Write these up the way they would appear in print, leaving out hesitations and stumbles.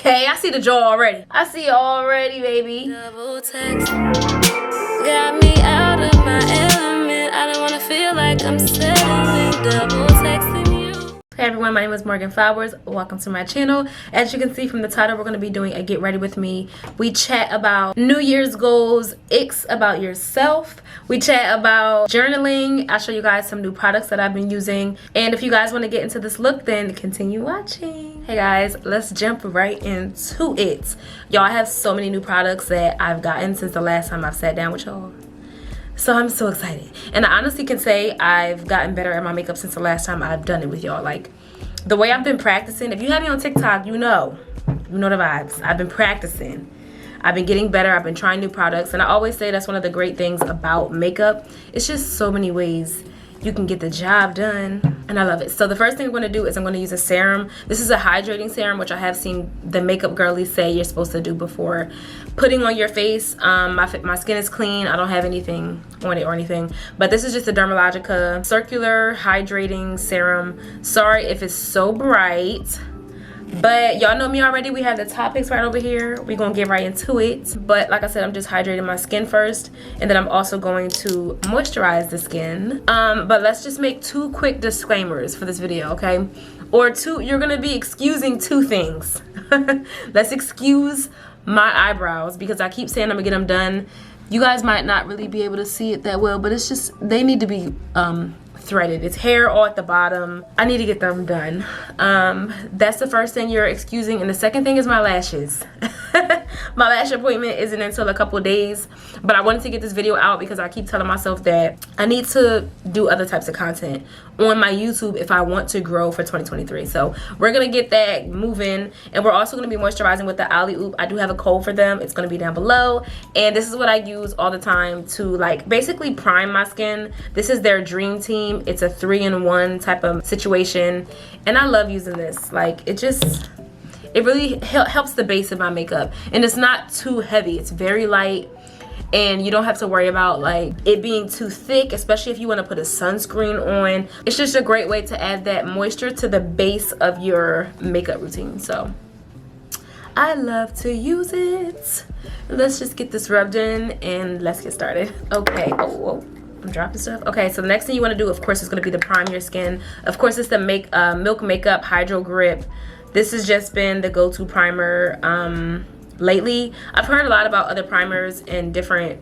Okay, I see the jaw already. I see it already, baby. Double text got me out of my element. I don't wanna feel like I'm settling. Double texting you. Hey everyone, my name is Morgannflowers. Welcome to my channel. As you can see from the title, we're going to be doing a get ready with me. We chat about New Year's goals, icks about yourself. We chat about journaling. I'll show you guys some new products that I've been using. And if you guys want to get into this look, then continue watching. Hey guys, let's jump right into it. Y'all, I have so many new products that I've gotten since the last time I've sat down with y'all. So I'm so excited, and I honestly can say I've gotten better at my makeup since the last time I've done it with y'all. Like the way I've been practicing, if you have me on TikTok, you know the vibes. I've been practicing, I've been getting better, I've been trying new products, and I always say that's one of the great things about makeup. It's just so many ways you can get the job done, and I love it. So the first thing I'm going to do is I'm going to use a serum. This is a hydrating serum, which I have seen the makeup girlies say you're supposed to do before putting on your face. My skin is clean. I don't have anything on it or anything, but this is just a Dermalogica circular hydrating serum. Sorry if it's so bright, but y'all know me already. We have the topics right over here. We're gonna get right into it, but like I said, I'm just hydrating my skin first, and then I'm also going to moisturize the skin. But let's just make two quick disclaimers for this video, okay? Or two, you're gonna be excusing two things. Let's excuse my eyebrows, because I keep saying I'm gonna get them done. You guys might not really be able to see it that well, but it's just, they need to be threaded. It's hair all at the bottom. I need to get them done. That's the first thing you're excusing. And the second thing is my lashes. My lash appointment isn't until a couple days, but I wanted to get this video out because I keep telling myself that I need to do other types of content on my YouTube if I want to grow for 2023. So we're gonna get that moving, and we're also gonna be moisturizing with the Alleyoop. I do have a code for them. It's gonna be down below, and this is what I use all the time to like basically prime my skin. This is their dream team. It's a 3-in-1 type of situation, and I love using this. Like it really helps the base of my makeup, and it's not too heavy. It's very light, and you don't have to worry about like it being too thick, especially if you want to put a sunscreen on. It's just a great way to add that moisture to the base of your makeup routine. So I love to use it. Let's just get this rubbed in and let's get started. Okay. Oh, I'm dropping stuff. Okay, so the next thing you want to do, of course, is going to be to prime your skin. Of course, it's the Milk Makeup Hydro Grip. This has just been the go-to primer lately. I've heard a lot about other primers and different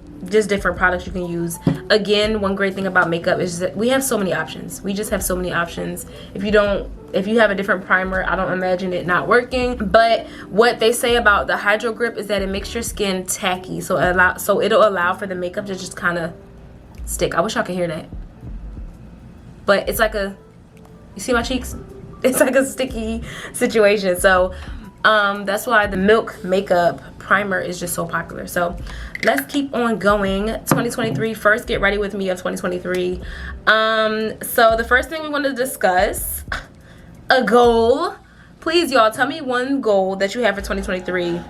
products you can use. Again, one great thing about makeup is that we have so many options. We just have so many options. If you have a different primer, I don't imagine it not working. But what they say about the Hydro Grip is that it makes your skin tacky, so it'll allow for the makeup to just kind of stick. I wish I could hear that, but it's like you see my cheeks? It's like a sticky situation. So that's why the Milk Makeup Primer is just so popular. So let's keep on going. 2023, first get ready with me of 2023. So the first thing we want to discuss, a goal. Please, y'all, tell me one goal that you have for 2023.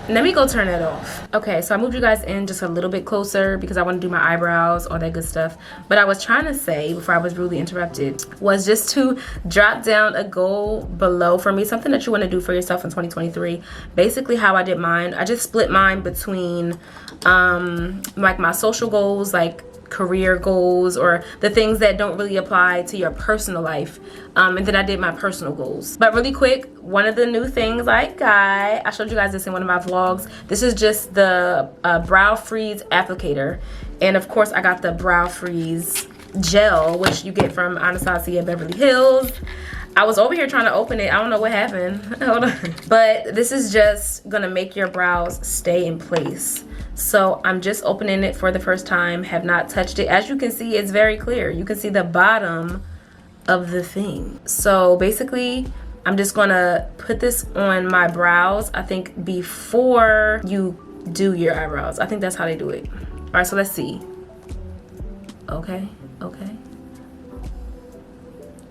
Let me go turn that off. Okay, so I moved you guys in just a little bit closer because I want to do my eyebrows, all that good stuff. But I was trying to say, before I was rudely interrupted, was just to drop down a goal below for me, something that you want to do for yourself in 2023. Basically how I did mine, I just split mine between like my social goals, like career goals, or the things that don't really apply to your personal life, and then I did my personal goals. But really quick, one of the new things I got, I showed you guys this in one of my vlogs. This is just the brow freeze applicator, and of course I got the brow freeze gel, which you get from Anastasia Beverly Hills. I was over here trying to open it. I don't know what happened. Hold on. But this is just gonna make your brows stay in place. So I'm just opening it for the first time, have not touched it. As you can see, it's very clear. You can see the bottom of the thing. So basically, I'm just gonna put this on my brows, I think before you do your eyebrows. I think that's how they do it. All right, so let's see. Okay.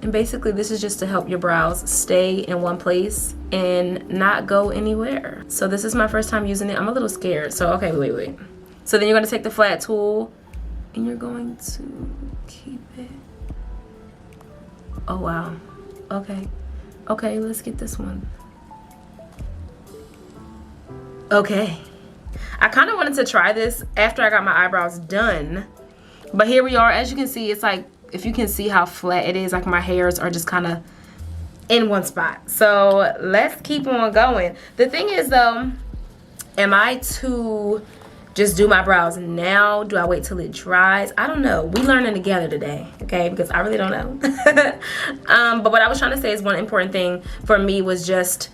And basically this is just to help your brows stay in one place and not go anywhere. So this is my first time using it. I'm a little scared. So okay, wait. So then you're gonna take the flat tool and you're going to keep it. Oh wow. Okay, let's get this one. Okay. I kind of wanted to try this after I got my eyebrows done. But here we are. As you can see, it's like, if you can see how flat it is, like my hairs are just kind of in one spot. So let's keep on going. The thing is though, am I to just do my brows now? Do I wait till it dries? I don't know. We learning together today, okay? Because I really don't know. But what I was trying to say is one important thing for me was just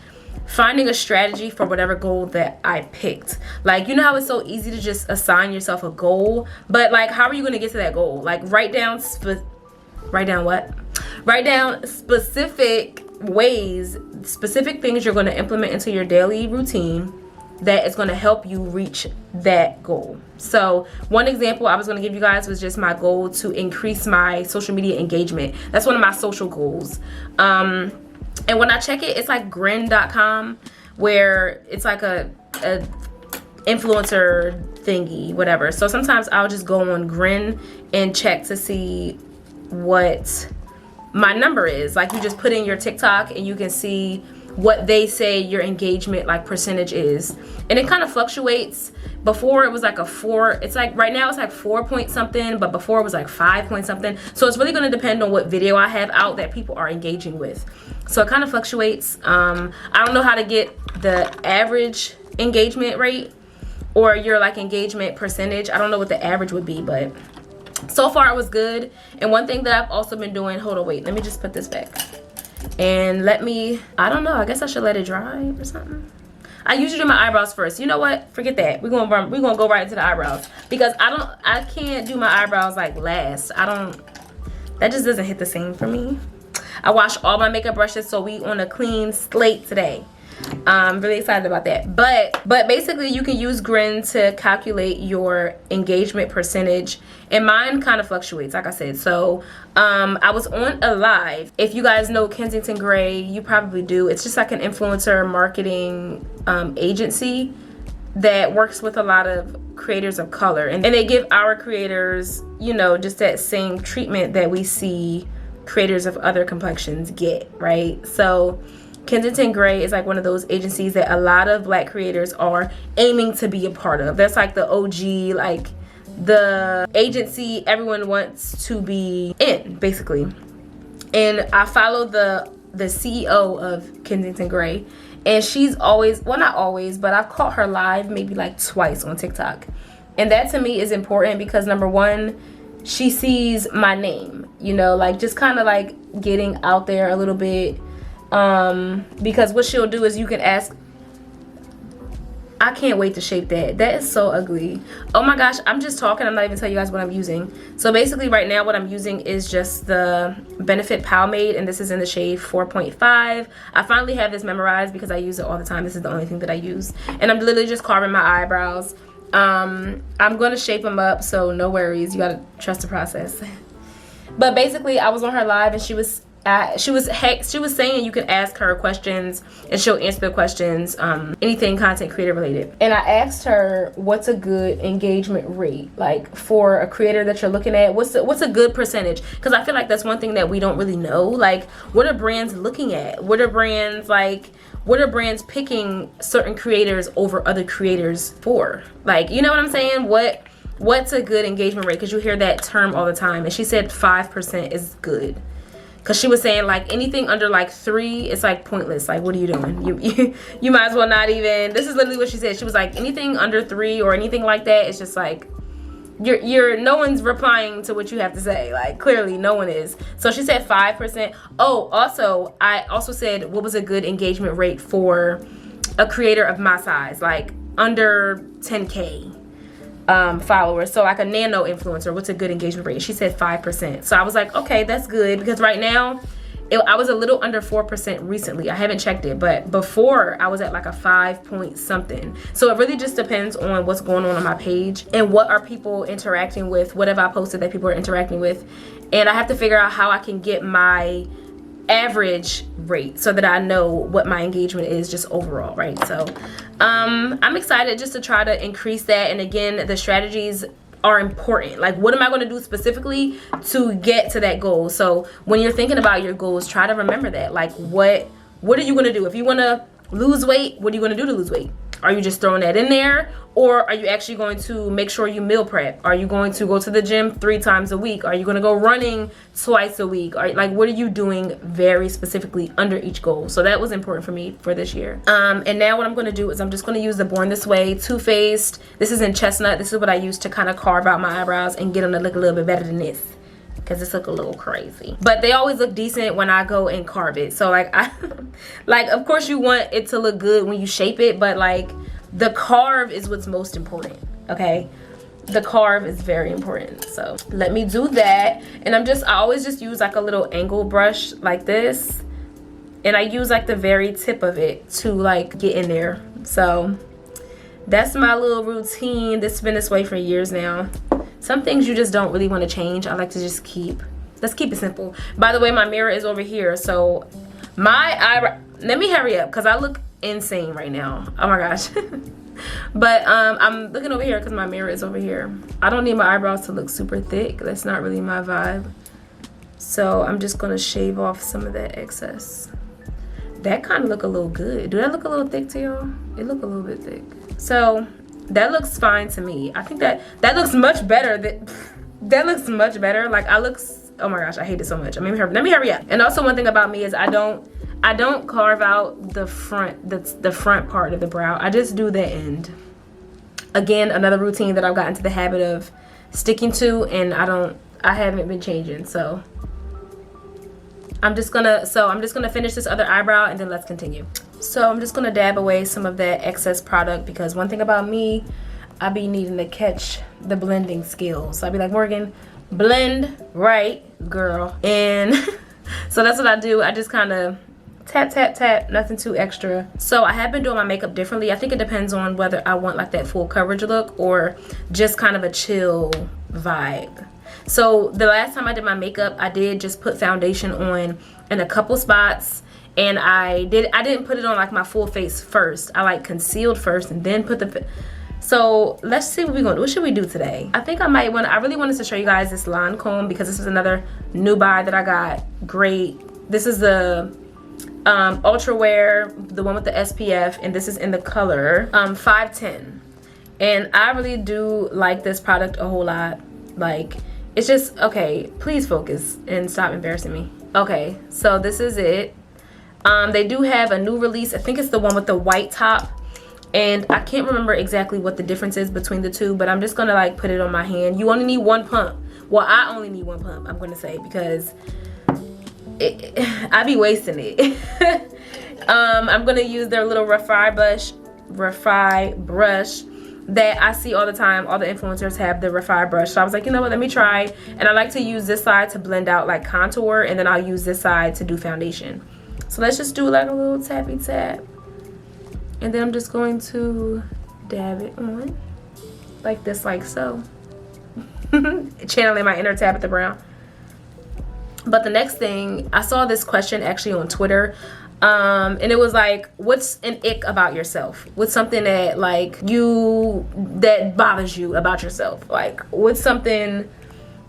finding a strategy for whatever goal that I picked. Like, you know how it's so easy to just assign yourself a goal, but like, how are you going to get to that goal? Like, write down specific ways, specific things you're going to implement into your daily routine that is going to help you reach that goal. So one example I was going to give you guys was just my goal to increase my social media engagement. That's one of my social goals. And when I check it, it's like Grwm.com, where it's like a influencer thingy, whatever. So sometimes I'll just go on Grwm and check to see what my number is. Like, you just put in your TikTok and you can see what they say your engagement like percentage is, and it kind of fluctuates. Before it was like a 4, it's like right now it's like 4 point something, but before it was like 5 point something. So it's really going to depend on what video I have out that people are engaging with. So it kind of fluctuates. I don't know how to get the average engagement rate or your like engagement percentage. I don't know what the average would be, but so far it was good. And one thing that I've also been doing, hold on, wait, let me just put this back. And I don't know, I guess I should let it dry or something. I usually do my eyebrows first. You know what? Forget that. We're gonna go right into the eyebrows, because I can't do my eyebrows like last. That just doesn't hit the same for me. I washed all my makeup brushes, so we on a clean slate today. I'm really excited about that. But basically you can use Grwm to calculate your engagement percentage, and mine kind of fluctuates, like I said. So I was on a live. If you guys know Kensington Gray, you probably do. It's just like an influencer marketing agency that works with a lot of creators of color, and they give our creators, you know, just that same treatment that we see creators of other complexions get, right? So Kensington Gray is like one of those agencies that a lot of Black creators are aiming to be a part of. That's like the OG, like the agency everyone wants to be in, basically. And I follow the CEO of Kensington Gray, and she's always, well, not always, but I've caught her live maybe like twice on TikTok. And that to me is important because, number one, she sees my name, you know, like just kind of like getting out there a little bit. Because what she'll do is you can ask, I can't wait to shape that. That is so ugly. Oh my gosh, I'm just talking. I'm not even telling you guys what I'm using. So basically right now what I'm using is just the Benefit Pomade, and this is in the shade 4.5. I finally have this memorized because I use it all the time. This is the only thing that I use. And I'm literally just carving my eyebrows. I'm going to shape them up, so no worries. You got to trust the process. But basically I was on her live, and she was saying you can ask her questions and she'll answer the questions, anything content creator related. And I asked her, what's a good engagement rate, like for a creator that you're looking at? What's a good percentage? Because I feel like that's one thing that we don't really know. Like, what are brands looking at? What are brands picking certain creators over other creators for? Like, you know what I'm saying? What's a good engagement rate? Because you hear that term all the time. And she said 5% is good. Because she was saying like anything under like 3, it's like pointless. Like, what are you doing? You might as well not even. This is literally what she said. She was like, anything under 3 or anything like that, it's just like no one's replying to what you have to say. Like, clearly no one is. So she said 5%. Oh, also I also said what was a good engagement rate for a creator of my size, like under 10K followers. So like a nano influencer, what's a good engagement rate? She said 5%. So I was like, okay, that's good, because right now I was a little under 4% recently. I haven't checked it, but before I was at like a 5 point something. So it really just depends on what's going on my page and what are people interacting with, what have I posted that people are interacting with. And I have to figure out how I can get my average rate so that I know what my engagement is just overall, right? So I'm excited just to try to increase that. And again, the strategies are important. Like, what am I going to do specifically to get to that goal? So when you're thinking about your goals, try to remember that. Like, what are you going to do? If you want to lose weight, what are you going to do to lose weight? Are you just throwing that in there? Or are you actually going to make sure you meal prep? Are you going to go to the gym 3 times a week? Are you going to go running twice a week? Like, what are you doing very specifically under each goal? So that was important for me for this year. And now what I'm going to do is I'm just going to use the Born This Way Too Faced. This is in chestnut. This is what I use to kind of carve out my eyebrows and get them to look a little bit better than this, because this look a little crazy. But they always look decent when I go and carve it. So like, like of course you want it to look good when you shape it, but like the carve is what's most important, okay? The carve is very important. So let me do that. And I always just use like a little angle brush like this. And I use like the very tip of it to like get in there. So that's my little routine. This has been this way for years now. Some things you just don't really want to change. I like to just let's keep it simple. By the way, my mirror is over here. So my eyebrow, let me hurry up because I look insane right now. Oh my gosh. But I'm looking over here because my mirror is over here. I don't need my eyebrows to look super thick. That's not really my vibe. So I'm just gonna shave off some of that excess. That kind of look a little good. Do that look a little thick to y'all? It look a little bit thick. So that looks fine to me. I think that looks much better. That looks much better. Like oh my gosh, I hate it so much. Let me hurry up. And also one thing about me is I don't carve out the front part of the brow. I just do the end. Again, another routine that I've gotten to the habit of sticking to, and I haven't been changing. So I'm just gonna finish this other eyebrow and then let's continue. So I'm just gonna dab away some of that excess product, because one thing about me, I be needing to catch the blending skills. So I be like, Morgan, blend right, girl. And so that's what I do. I just kind of tap, tap, tap, nothing too extra. So I have been doing my makeup differently. I think it depends on whether I want like that full coverage look or just kind of a chill vibe. So the last time I did my makeup, I did just put foundation on in a couple spots, and I didn't put it on like my full face first. I like concealed first and then put the. So let's see what we're gonna do. What should we do today? I think I really wanted to show you guys this line comb, because this is another new buy that I got. Great. This is the Ultra Wear, the one with the SPF, and this is in the color 510. And I really do like this product a whole lot. Like, it's just, okay, please focus and stop embarrassing me. Okay, so this is it. They do have a new release. I think it's the one with the white top, and I can't remember exactly what the difference is between the two, but I'm just gonna like put it on my hand. You only need one pump. Well, I only need one pump, I'm gonna say, because I be wasting it. I'm gonna use their little Refi brush that I see all the time. All the influencers have the Refi brush. So I was like, you know what, let me try. And I like to use this side to blend out like contour, and then I'll use this side to do foundation. So let's just do like a little tappy tap. And then I'm just going to dab it on like this, like so. Channeling my inner Tabitha Brown. But the next thing, I saw this question actually on Twitter. And it was like, what's an ick about yourself? What's something that like that bothers you about yourself? Like, what's something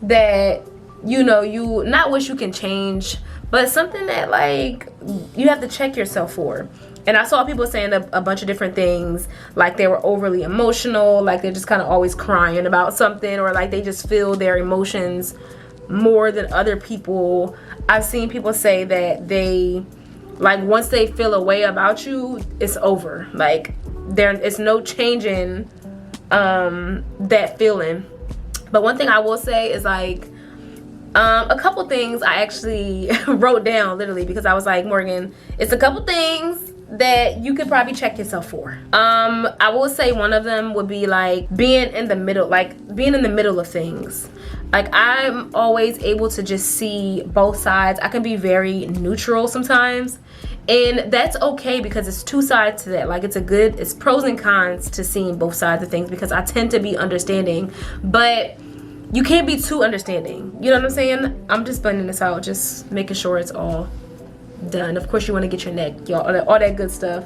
that you not wish you can change, but something that like you have to check yourself for? And I saw people saying a bunch of different things, like they were overly emotional, like they're just kind of always crying about something, or like they just feel their emotions more than other people. I've seen people say that they, like, once they feel a way about you, it's over. Like, it's no changing that feeling. But one thing I will say is like, a couple things I actually wrote down literally, because I was like, Morgan, it's a couple things that you could probably check yourself for. I will say one of them would be like being in the middle of things. Like, I'm always able to just see both sides. I can be very neutral sometimes, and that's okay, because it's two sides to that. Like, it's pros and cons to seeing both sides of things, because I tend to be understanding, but you can't be too understanding. You know what I'm saying? I'm just blending this out, just making sure it's all done. Of course you want to get your neck, y'all, all that good stuff.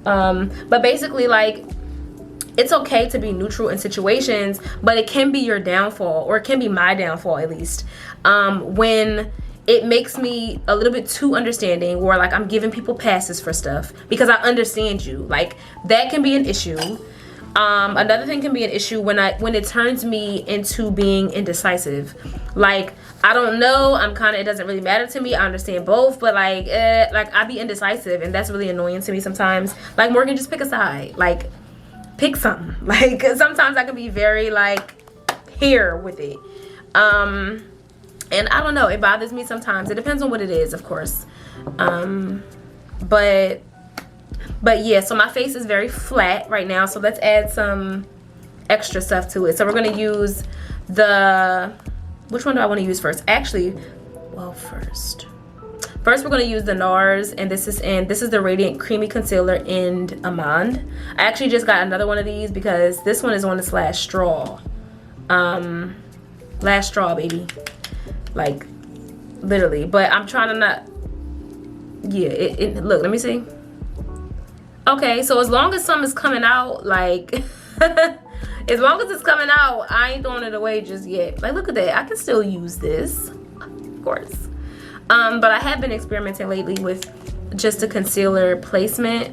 But basically, like, it's okay to be neutral in situations, but it can be your downfall, or it can be my downfall at least, when it makes me a little bit too understanding, or like I'm giving people passes for stuff because I understand you. Like that can be an issue. Another thing can be an issue when it turns me into being indecisive. Like I don't know, it doesn't really matter to me. I understand both, but like I be indecisive, and that's really annoying to me sometimes. Like Morgan, just pick a side. Like pick something. Like sometimes I can be very like here with it. And I don't know, it bothers me sometimes. It depends on what it is, of course. But yeah, so my face is very flat right now, so let's add some extra stuff to it. So we're gonna use which one do I want to use first? Actually, well, first we're gonna use the NARS, and this is the Radiant Creamy Concealer in Amande. I actually just got another one of these because this one is on its last straw. Last straw, baby. Like literally, but I'm trying to not, yeah, look, let me see. Okay, so as long as some is coming out, like as long as it's coming out, I ain't throwing it away just yet. Like look at that, I can still use this, of course. But I have been experimenting lately with just a concealer placement.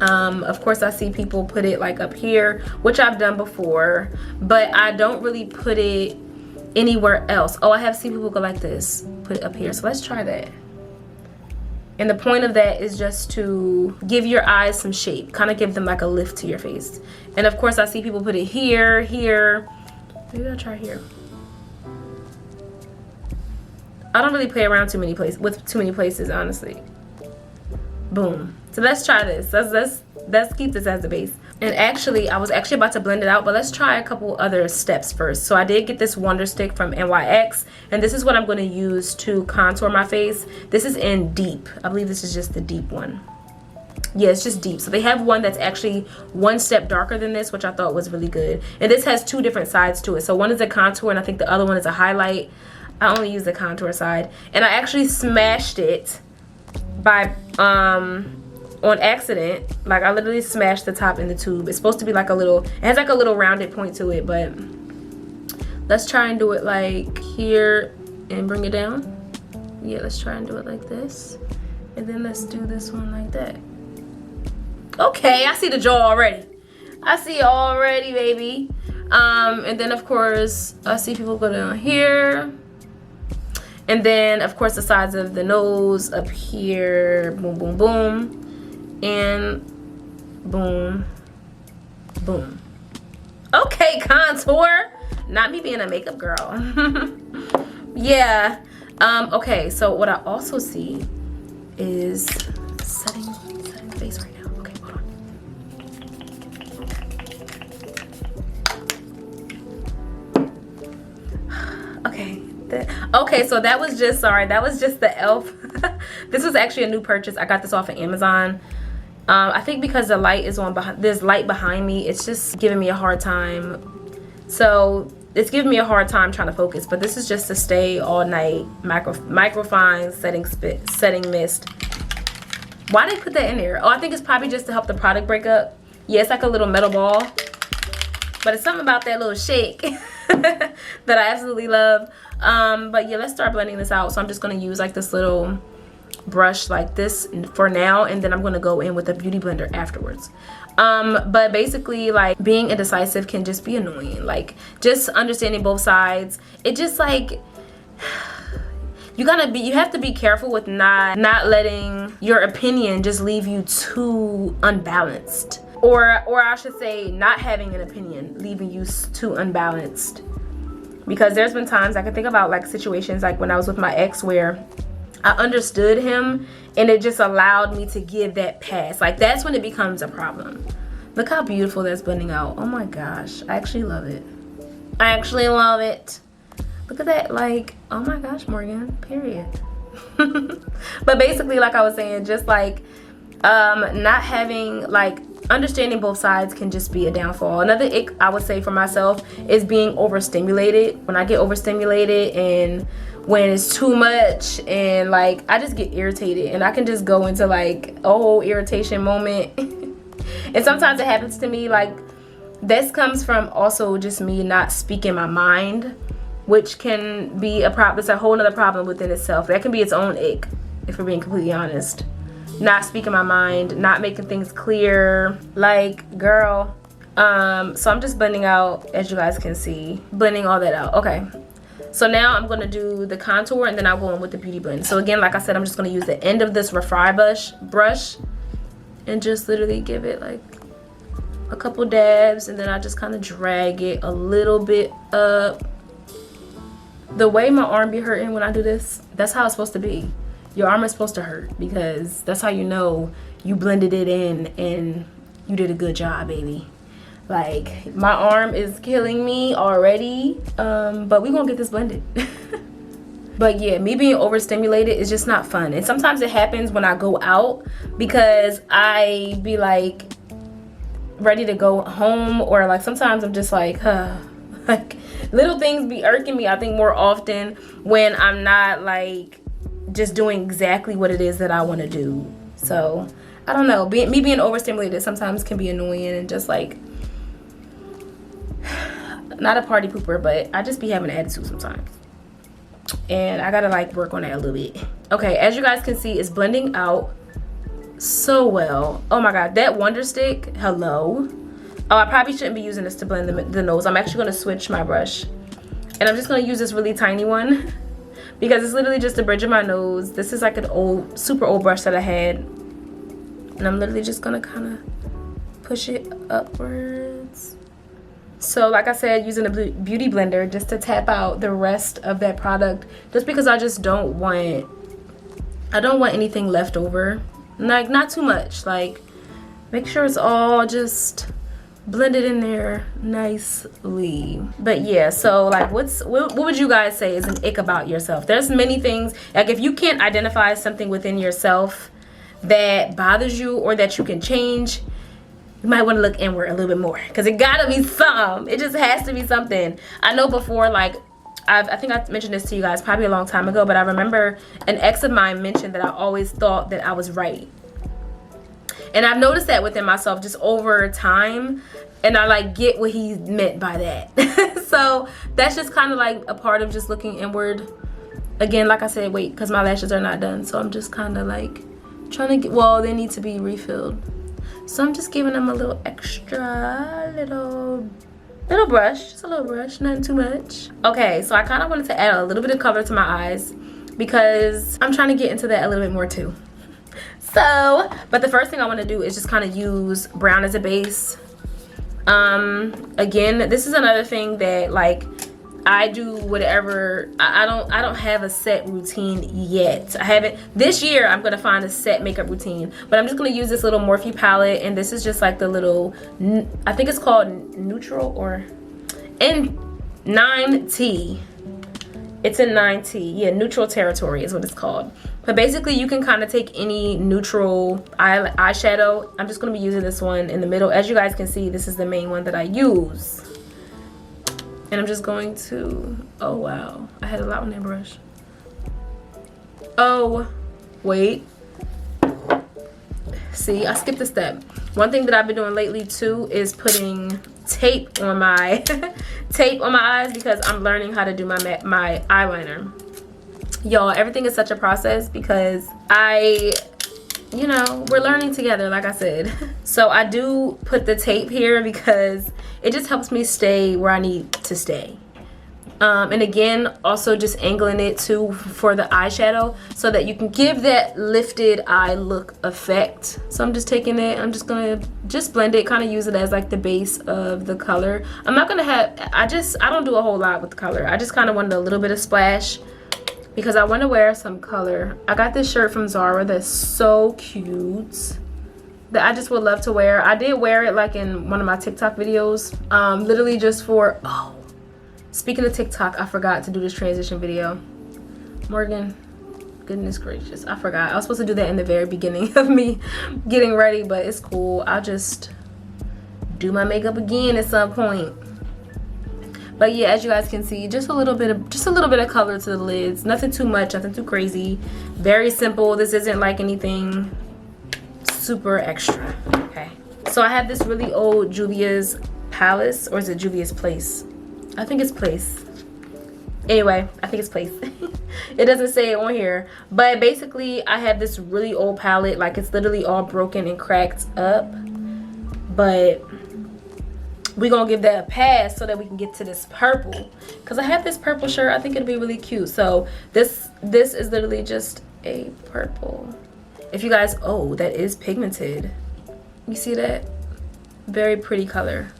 Of course I see people put it like up here, which I've done before, but I don't really put it anywhere else. Oh, I have seen people go like this, put it up here. So let's try that. And the point of that is just to give your eyes some shape, kind of give them like a lift to your face. And of course I see people put it here. Maybe I'll try here. I don't really play around too many places, honestly. Boom. So let's try this. Let's keep this as the base. And actually, I was actually about to blend it out, but let's try a couple other steps first. So I did get this Wonder Stick from NYX, and this is what I'm going to use to contour my face. This is in Deep. I believe this is just the Deep one. Yeah, it's just Deep. So they have one that's actually one step darker than this, which I thought was really good. And this has two different sides to it. So one is a contour, and I think the other one is a highlight. I only use the contour side. And I actually smashed it by on accident. Like I literally smashed the top in the tube. It's supposed to be like a little, it has like a little rounded point to it, but let's try and do it like here and bring it down. Yeah, let's try and do it like this, and then let's do this one like that. Okay, I see the jaw already. I see it already, baby. And then of course I see people go down here, and then of course the sides of the nose up here. Boom, boom, boom. And boom, boom. Okay, contour. Not me being a makeup girl. Yeah. Okay, so what I also see is setting the face right now. Okay, hold on. Okay, so that was just, sorry, that was just the e.l.f. This was actually a new purchase. I got this off of Amazon. I think because the light is on behind, there's light behind me, it's just giving me a hard time. So it's giving me a hard time trying to focus, but this is just to stay all night microfine setting mist. Why did they put that in there? Oh, I think it's probably just to help the product break up. Yeah, it's like a little metal ball, but it's something about that little shake that I absolutely love. But yeah, let's start blending this out. So I'm just going to use like this little brush like this for now, and then I'm going to go in with a beauty blender afterwards. But basically, like, being indecisive can just be annoying. Like, just understanding both sides, it just like you have to be careful with not letting your opinion just leave you too unbalanced, or I should say not having an opinion leaving you too unbalanced. Because there's been times I can think about, like, situations like when I was with my ex where I understood him and it just allowed me to give that pass. Like, that's when it becomes a problem. Look how beautiful that's blending out. Oh my gosh, I actually love it. I actually love it. Look at that, like, oh my gosh, Morgan, period. But basically, like I was saying, just like not having, like, understanding both sides can just be a downfall. Another ick I would say for myself is being overstimulated. When I get overstimulated and when it's too much, and like I just get irritated and I can just go into like a whole irritation moment. And sometimes it happens to me, like, this comes from also just me not speaking my mind. which can be a problem. It's a whole nother problem within itself. That can be its own ick, if we're being completely honest. Not speaking my mind, not making things clear. Like, girl. So I'm just blending out, as you guys can see, blending all that out. Okay. So now I'm gonna do the contour, and then I'll go in with the beauty blend. So again, like I said, I'm just gonna use the end of this Refry brush and just literally give it like a couple dabs, and then I just kind of drag it a little bit up. The way my arm be hurting when I do this, that's how it's supposed to be. Your arm is supposed to hurt, because that's how you know you blended it in and you did a good job, baby. Like, my arm is killing me already, but we're gonna get this blended. But yeah, me being overstimulated is just not fun. And sometimes it happens when I go out, because I be like ready to go home, or like sometimes I'm just like, like little things be irking me, I think, more often when I'm not like just doing exactly what it is that I want to do. So I don't know, me being overstimulated sometimes can be annoying, and just like, not a party pooper, but I just be having an attitude sometimes, and I gotta like work on that a little bit. Okay, as you guys can see, it's blending out so well. Oh my god, that Wonder Stick, hello. Oh, I probably shouldn't be using this to blend the nose. I'm actually gonna switch my brush, and I'm just gonna use this really tiny one, because it's literally just the bridge of my nose. This is like an old, super old brush that I had, and I'm literally just gonna kind of push it upwards. So like I said, using a beauty blender just to tap out the rest of that product, just because I just don't want anything left over. Like, not too much. Like, make sure it's all just blended in there nicely. But yeah, so like, what would you guys say is an ick about yourself? There's many things. Like, if you can't identify something within yourself that bothers you or that you can change, you might want to look inward a little bit more, because it gotta be something. It just has to be something. I know before, like, I think I mentioned this to you guys probably a long time ago, but I remember an ex of mine mentioned that I always thought that I was right. And I've noticed that within myself just over time, and I like get what he meant by that. So that's just kind of like a part of just looking inward. Again, like I said, wait, because my lashes are not done, so I'm just kind of like trying to get, well, they need to be refilled. So I'm just giving them a little extra, little brush, just a little brush, nothing too much. Okay, so I kind of wanted to add a little bit of color to my eyes, because I'm trying to get into that a little bit more too. So, but the first thing I want to do is just kind of use brown as a base. Again, this is another thing that, like, I do whatever. I don't have a set routine yet. I haven't. This year I'm gonna find a set makeup routine, but I'm just gonna use this little Morphe palette, and this is just like the little, I think it's called neutral, or N9T. It's in 9T. Yeah, neutral territory is what it's called. But basically, you can kind of take any neutral eyeshadow. I'm just gonna be using this one in the middle. As you guys can see, this is the main one that I use. And I'm just going to, oh wow, I had a lot on that brush. Oh, wait. See, I skipped a step. One thing that I've been doing lately too is putting tape on my eyes, because I'm learning how to do my eyeliner. Y'all, everything is such a process, because you know, we're learning together, like I said. So I do put the tape here because it just helps me stay where I need to stay. And again, also just angling it too for the eyeshadow, so that you can give that lifted eye look effect. So I'm just taking it, I'm just gonna just blend it, kind of use it as like the base of the color. I'm not gonna have, I don't do a whole lot with the color. I just kind of wanted a little bit of splash, because I want to wear some color. I got this shirt from Zara that's so cute that I just would love to wear. I did wear it like in one of my TikTok videos, literally just for, oh, speaking of TikTok, I forgot to do this transition video. Morgan, goodness gracious, I forgot. I was supposed to do that in the very beginning of me getting ready, but it's cool. I'll just do my makeup again at some point. But yeah, as you guys can see, just a little bit of color to the lids. Nothing too much, nothing too crazy. Very simple. This isn't like anything super extra. Okay. So I have this really old Juvia's Palace, or is it Juvia's Place? I think it's Place. Anyway, I think it's place. It doesn't say it on here, but basically I have this really old palette, like it's literally all broken and cracked up, but we're gonna give that a pass so that we can get to this purple, because I have this purple shirt. I think it'll be really cute. So this is literally just a purple. If you guys, oh, that is pigmented. You see that? Very pretty color,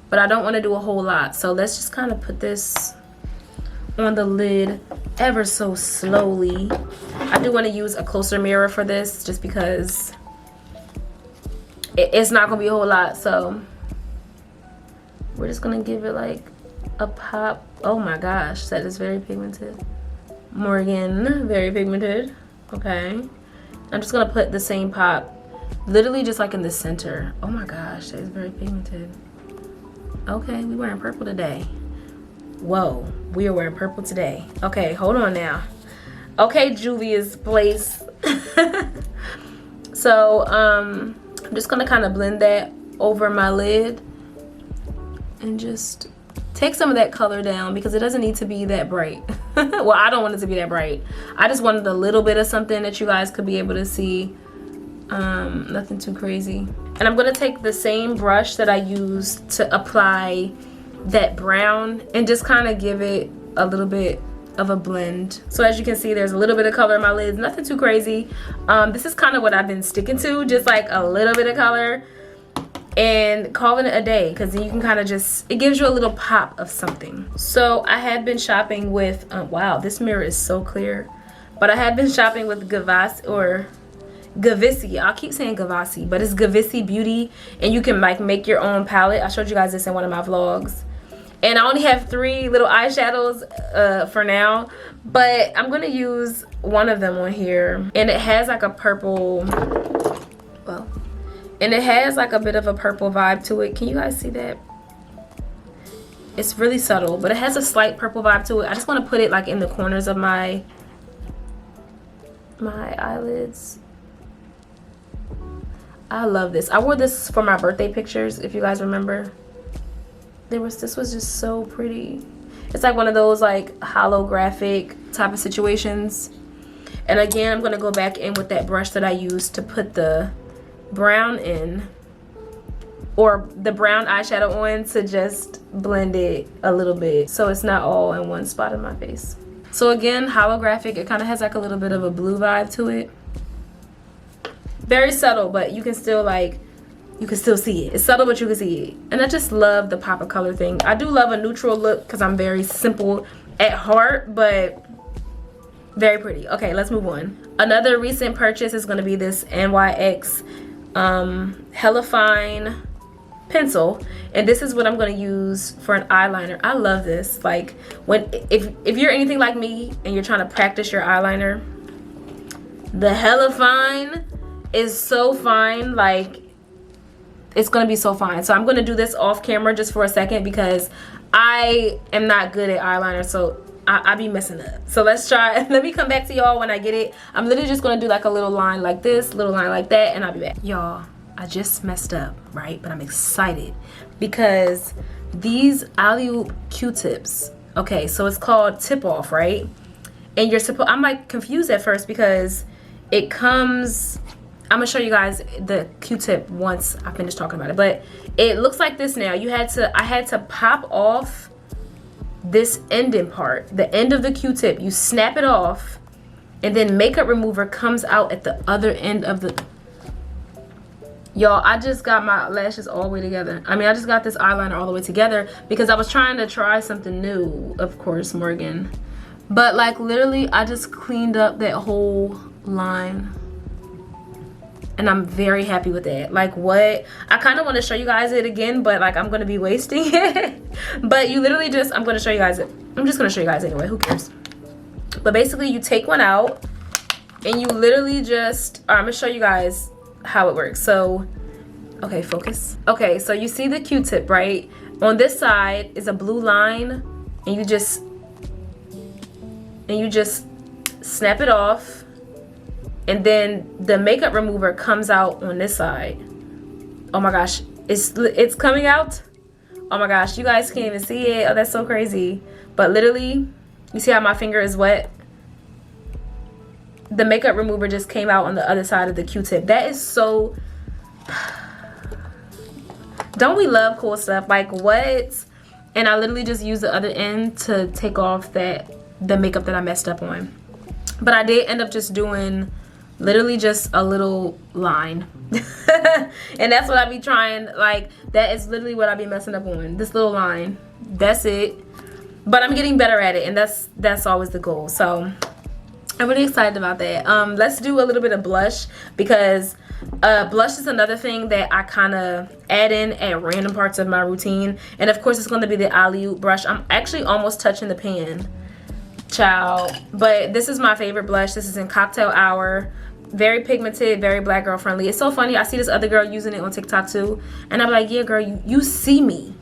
but I don't want to do a whole lot, so let's just kind of put this on the lid ever so slowly. I do want to use a closer mirror for this just because it's not gonna be a whole lot, so we're just gonna give it like a pop. Oh my gosh, that is very pigmented. Morgann, very pigmented. Okay, I'm just gonna put the same pop literally just like in the center. Oh my gosh, that is very pigmented. Okay, we wearing purple today. Whoa, we are wearing purple today. Okay, hold on now. Okay, Julia's place. So I'm just gonna kind of blend that over my lid and just take some of that color down because it doesn't need to be that bright. Well, I don't want it to be that bright. I just wanted a little bit of something that you guys could be able to see. Nothing too crazy. And I'm gonna take the same brush that I used to apply that brown and just kind of give it a little bit of a blend. So as you can see, there's a little bit of color in my lids, nothing too crazy. This is kind of what I've been sticking to, just like a little bit of color and calling it a day, because then you can kind of just, it gives you a little pop of something. So I had been shopping with wow, this mirror is so clear, but I had been shopping with Gavassi, or Gavassi. I keep saying Gavassi, but it's Gavassi Beauty, and you can like make your own palette. I showed you guys this in one of my vlogs. And I only have 3 little eyeshadows for now, but I'm gonna use one of them on here, and it has like a purple, well, and it has like a bit of a purple vibe to it. Can you guys see that? It's really subtle, but it has a slight purple vibe to it. I just want to put it like in the corners of my eyelids. I love this. I wore this for my birthday pictures, if you guys remember. This was just so pretty. It's like one of those like holographic type of situations. And again, I'm gonna go back in with that brush that I used to put the brown in, or the brown eyeshadow on, to just blend it a little bit so it's not all in one spot of my face. So again, holographic, it kind of has like a little bit of a blue vibe to it. Very subtle, but you can still like, you can still see it. It's subtle, but you can see it. And I just love the pop of color thing. I do love a neutral look because I'm very simple at heart, but very pretty. Okay, let's move on. Another recent purchase is going to be this NYX Hella Fine pencil, and this is what I'm going to use for an eyeliner. I love this. Like, if you're anything like me and you're trying to practice your eyeliner, the Hella Fine is so fine. Like, it's gonna be so fine. So I'm gonna do this off camera just for a second because I am not good at eyeliner, so I be messing up. So let's try. Let me come back to y'all when I get it. I'm literally just gonna do like a little line like this, little line like that, and I'll be back. Y'all, I just messed up, right? But I'm excited because these Alleyoop Q-tips, okay, so it's called tip off, right? And you're supposed, I'm like confused at first because it comes, I'm gonna show you guys the Q-tip once I finish talking about it, but it looks like this now. I had to pop off this ending part, the end of the Q-tip. You snap it off, and then makeup remover comes out at the other end of the, y'all, I just got my lashes all the way together. I mean, I just got this eyeliner all the way together because I was trying to try something new, of course, Morgann. But like literally, I just cleaned up that whole line. And I'm very happy with that. Like, what? I kind of want to show you guys it again, but like I'm going to be wasting it. But you literally just, I'm going to show you guys it. I'm just going to show you guys anyway. Who cares? But basically, you take one out and you literally just, I'm going to show you guys how it works. So, okay, focus. Okay, so you see the Q-tip, right? On this side is a blue line, and you just snap it off. And then the makeup remover comes out on this side. Oh my gosh, it's coming out. Oh my gosh, you guys can't even see it. Oh, that's so crazy. But literally, You see how my finger is wet? The makeup remover just came out on the other side of the Q-tip. That is so... Don't we love cool stuff? Like, what? And I literally just used the other end to take off the makeup that I messed up on. But I did end up just doing literally just a little line. And that's what I be trying, like, that is literally what I be messing up on. This little line. That's it. But I'm getting better at it, and that's always the goal. So I'm really excited about that. Let's do a little bit of blush, because blush is another thing that I kind of add in at random parts of my routine. And of course it's going to be the Alleyoop brush. I'm actually almost touching the pan, child. But this is my favorite blush. This is in Cocktail Hour. Very pigmented, very black girl friendly. It's so funny, I see this other girl using it on TikTok too, and I'm like, yeah girl, you see me.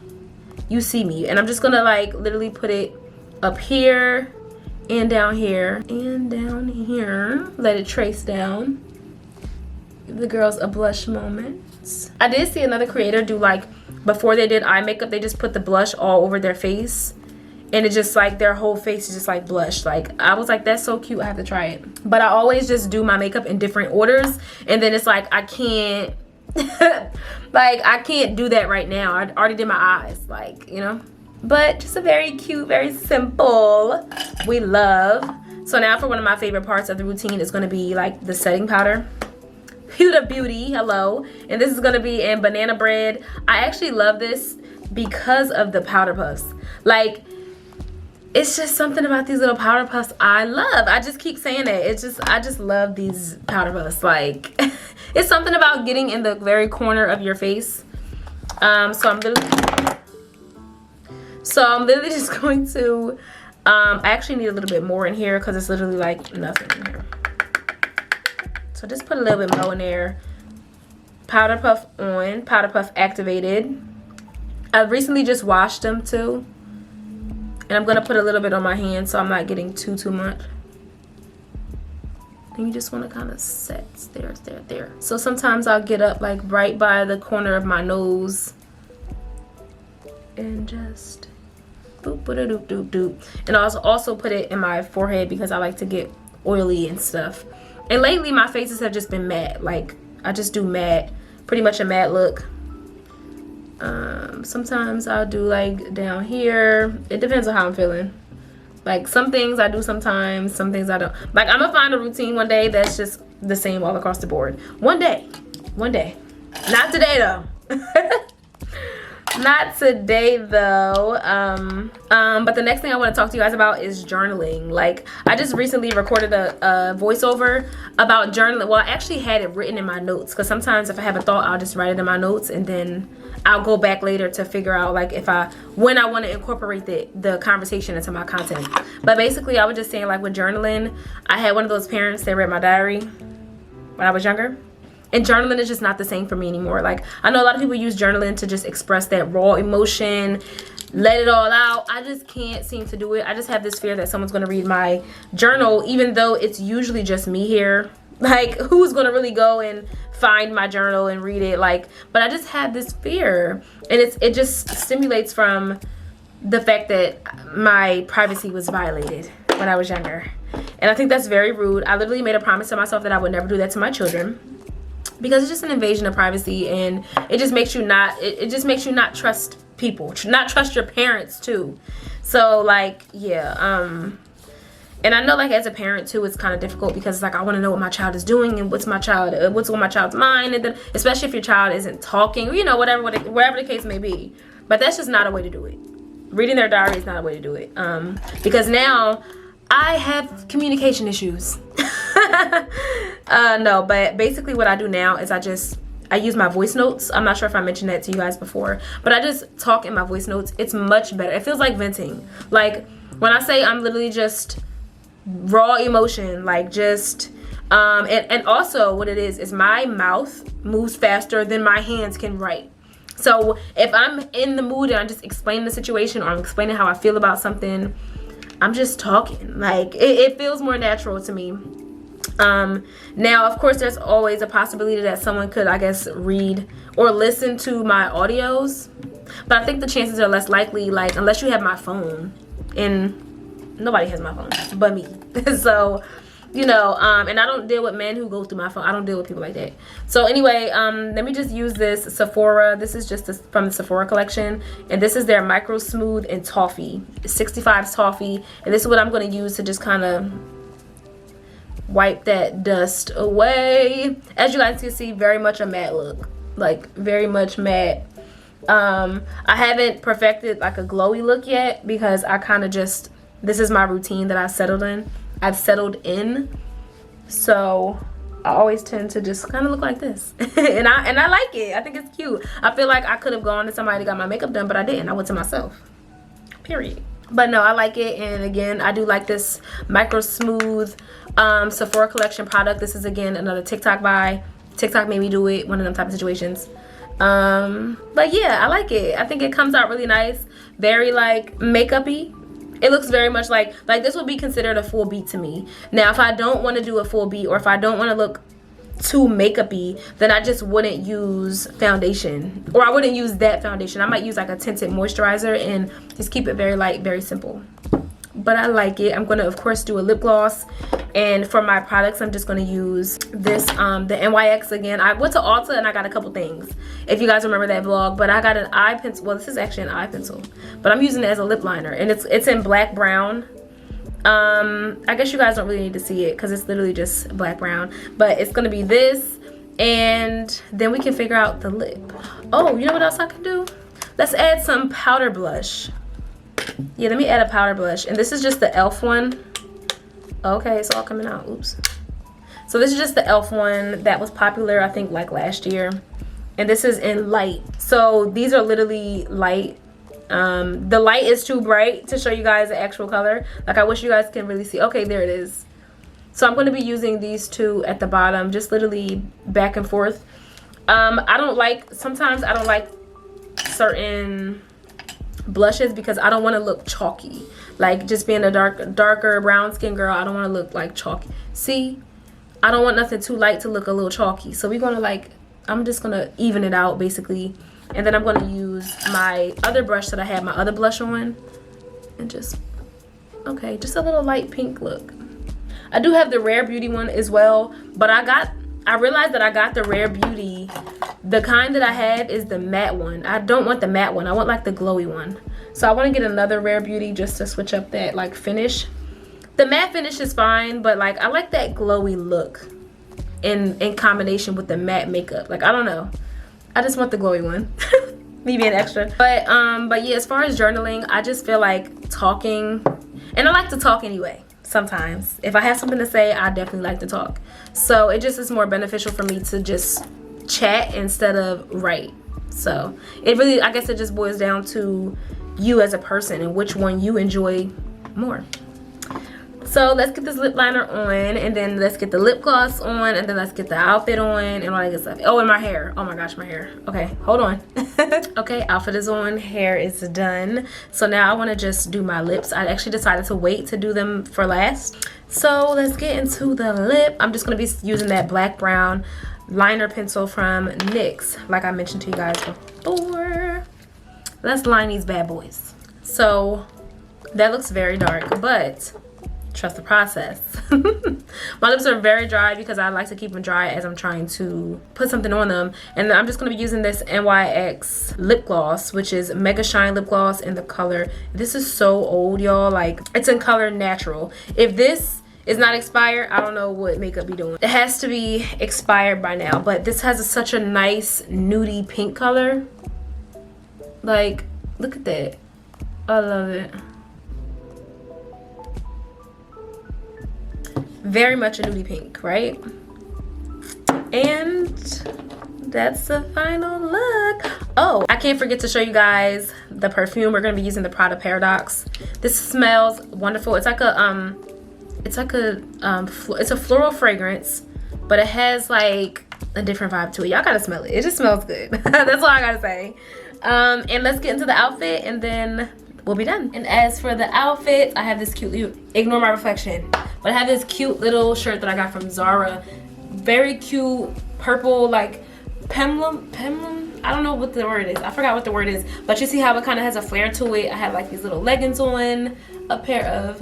You see me. And I'm just gonna like literally put it up here and down here and down here. Let it trace down. Give the girls a blush moment. I did see another creator do, like, before they did eye makeup, they just put the blush all over their face, and it just like their whole face is just like blush. Like, I was like, that's so cute, I have to try it. But I always just do my makeup in different orders, and then it's like I can't like I can't do that right now. I already did my eyes, like, you know. But just a very cute, very simple, we love. So now for one of my favorite parts of the routine is going to be like the setting powder. Huda Beauty, hello. And this is going to be in Banana Bread. I actually love this because of the powder puffs. Like, it's just something about these little powder puffs I love. I just keep saying it. It's just, I just love these powder puffs. Like, it's something about getting in the very corner of your face. So I'm literally just going to, I actually need a little bit more in here because it's literally like nothing in here. So just put a little bit more in there. Powder puff on, powder puff activated. I recently just washed them too. And I'm gonna put a little bit on my hand so I'm not getting too much. And you just wanna kinda set there. So sometimes I'll get up like right by the corner of my nose and just boop, doop, doop, doop. And I'll also put it in my forehead because I like to get oily and stuff. And lately my faces have just been matte. Like, I just do matte, pretty much a matte look. Sometimes I'll do like down here. It depends on how I'm feeling. Like, some things I do sometimes, some things I don't. Like, I'm gonna find a routine one day that's just the same all across the board. One day. Not today though. Not today though. But the next thing I want to talk to you guys about is journaling. Like, I just recently recorded a voiceover about journaling. Well, I actually had it written in my notes, because sometimes if I have a thought, I'll just write it in my notes, and then I'll go back later to figure out like when I want to incorporate the conversation into my content. But basically I was just saying, like, with journaling, I had one of those parents that read my diary when I was younger. And journaling is just not the same for me anymore. Like, I know a lot of people use journaling to just express that raw emotion, let it all out. I just can't seem to do it. I just have this fear that someone's gonna read my journal, even though it's usually just me here. Like, who's gonna really go and find my journal and read it? Like, but I just had this fear, and it just stimulates from the fact that my privacy was violated when I was younger. And I think that's very rude. I literally made a promise to myself that I would never do that to my children, because it's just an invasion of privacy, and it just makes you not, it just makes you not trust people, not trust your parents too. So like, yeah, and I know, like, as a parent too, it's kind of difficult, because it's like, I want to know what my child is doing and what's on my child's mind, and then especially if your child isn't talking, or, you know, whatever the case may be. But that's just not a way to do it. Reading their diary is not a way to do it, because now I have communication issues. No, but basically what I do now is I use my voice notes. I'm not sure if I mentioned that to you guys before, but I just talk in my voice notes. It's much better. It feels like venting. Like, when I say I'm literally just raw emotion, like, just and also what it is my mouth moves faster than my hands can write. So if I'm in the mood and I'm just explaining the situation, or I'm explaining how I feel about something, I'm just talking. Like, it feels more natural to me. Now, of course, there's always a possibility that someone could, I guess, read or listen to my audios, but I think the chances are less likely, like, unless you have my phone. And nobody has my phone but me. So, you know, and I don't deal with men who go through my phone. I don't deal with people like that. So anyway, let me just use this Sephora. This is just from the Sephora collection, and this is their Micro Smooth and Toffee. 65's Toffee, and this is what I'm going to use to just kind of wipe that dust away. As you guys can see, very much a matte look, like very much matte. I haven't perfected like a glowy look yet because I kind of just, this is my routine that I've settled in. So I always tend to just kind of look like this. and I like it. I think it's cute. I feel like I could have gone to somebody that got my makeup done, but I didn't. I went to myself, period. But no, I like it. And again, I do like this Micro Smooth Sephora collection product. This is again another TikTok buy. TikTok made me do it, one of them type of situations. But yeah, I like it. I think it comes out really nice, very like makeup-y. It looks very much like this would be considered a full beat to me. Now, if I don't want to do a full beat, or if I don't want to look too makeup-y, then I just wouldn't use foundation, or I wouldn't use that foundation. I might use like a tinted moisturizer and just keep it very light, very simple. But I like it. I'm gonna of course do a lip gloss, and for my products I'm just gonna use this the NYX again. I went to Ulta and I got a couple things, if you guys remember that vlog. But I got an eye pencil. Well, this is actually an eye pencil, but I'm using it as a lip liner, and it's in black brown. I guess you guys don't really need to see it because it's literally just black brown, but it's gonna be this, and then we can figure out the lip. Oh, you know what else I can do? Let's add some powder blush. Yeah, let me add a powder blush, and this is just the e.l.f. one. Okay, it's all coming out. Oops. So this is just the e.l.f. one that was popular, I think, like last year, and this is in light. So these are literally light. The light is too bright to show you guys the actual color. Like, I wish you guys can really see. Okay, there it is. So I'm going to be using these two at the bottom, just literally back and forth. Sometimes I don't like certain blushes because I don't want to look chalky. Like, just being a darker brown skin girl, I don't want to look like chalky. See, I don't want nothing too light to look a little chalky. So we're gonna I'm just gonna even it out basically, and then I'm gonna use my other brush that I had my other blush on, and just a little light pink look. I do have the Rare Beauty one as well, but I realized that I got the Rare Beauty. The kind that I have is the matte one. I don't want the matte one. I want like the glowy one. So I want to get another Rare Beauty just to switch up that like finish. The matte finish is fine, but like I like that glowy look in combination with the matte makeup. Like, I don't know. I just want the glowy one. Me being extra. But yeah, as far as journaling, I just feel like talking, and I like to talk anyway. Sometimes if I have something to say, I definitely like to talk. So it just is more beneficial for me to just chat instead of write. So it really, I guess it just boils down to you as a person and which one you enjoy more. So let's get this lip liner on, and then let's get the lip gloss on, and then let's get the outfit on and all that good stuff. Oh, and my hair. Oh my gosh, my hair. Okay, hold on. Okay, outfit is on, hair is done. So now I want to just do my lips. I actually decided to wait to do them for last. So let's get into the lip. I'm just going to be using that black brown liner pencil from NYX, like I mentioned to you guys before. Let's line these bad boys. So that looks very dark, but trust the process. My lips are very dry because I like to keep them dry as I'm trying to put something on them. And I'm just going to be using this NYX lip gloss, which is Mega Shine lip gloss in the color. This is so old, y'all. Like, it's in color natural. If this is not expired, I don't know what makeup be doing. It has to be expired by now, but this has such a nice nudie pink color. Like, look at that. I love it. Very much a nudie pink, right? And that's the final look. Oh, I can't forget to show you guys the perfume. We're gonna be using the Prada Paradox. This smells wonderful. It's like a it's a floral fragrance, but it has like a different vibe to it. Y'all gotta smell it. It just smells good. That's all I gotta say. And let's get into the outfit, and then we'll be done. And as for the outfit, I have this cute, ignore my reflection, but I have this cute little shirt that I got from Zara. Very cute purple, like peplum. I don't know what the word is. I forgot what the word is, but you see how it kind of has a flare to it. I have like these little leggings on, a pair of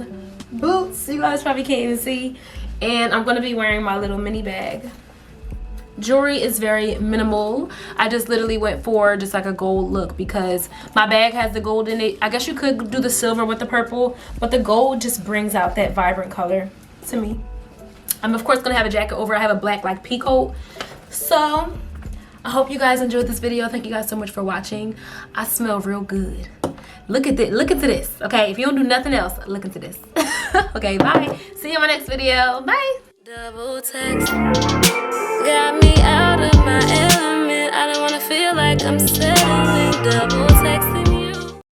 boots. You guys probably can't even see. And I'm gonna be wearing my little mini bag. Jewelry is very minimal. I just literally went for just like a gold look because my bag has the gold in it. I guess you could do the silver with the purple, but the gold just brings out that vibrant color to me. I'm of course gonna have a jacket over. I have a black like pea coat. So I hope you guys enjoyed this video. Thank you guys so much for watching. I smell real good. Look at this. Look into this. Okay, if you don't do nothing else, look into this. Okay, bye. See you in my next video. Bye. Double text got me out of my element. I don't wanna feel like I'm sick.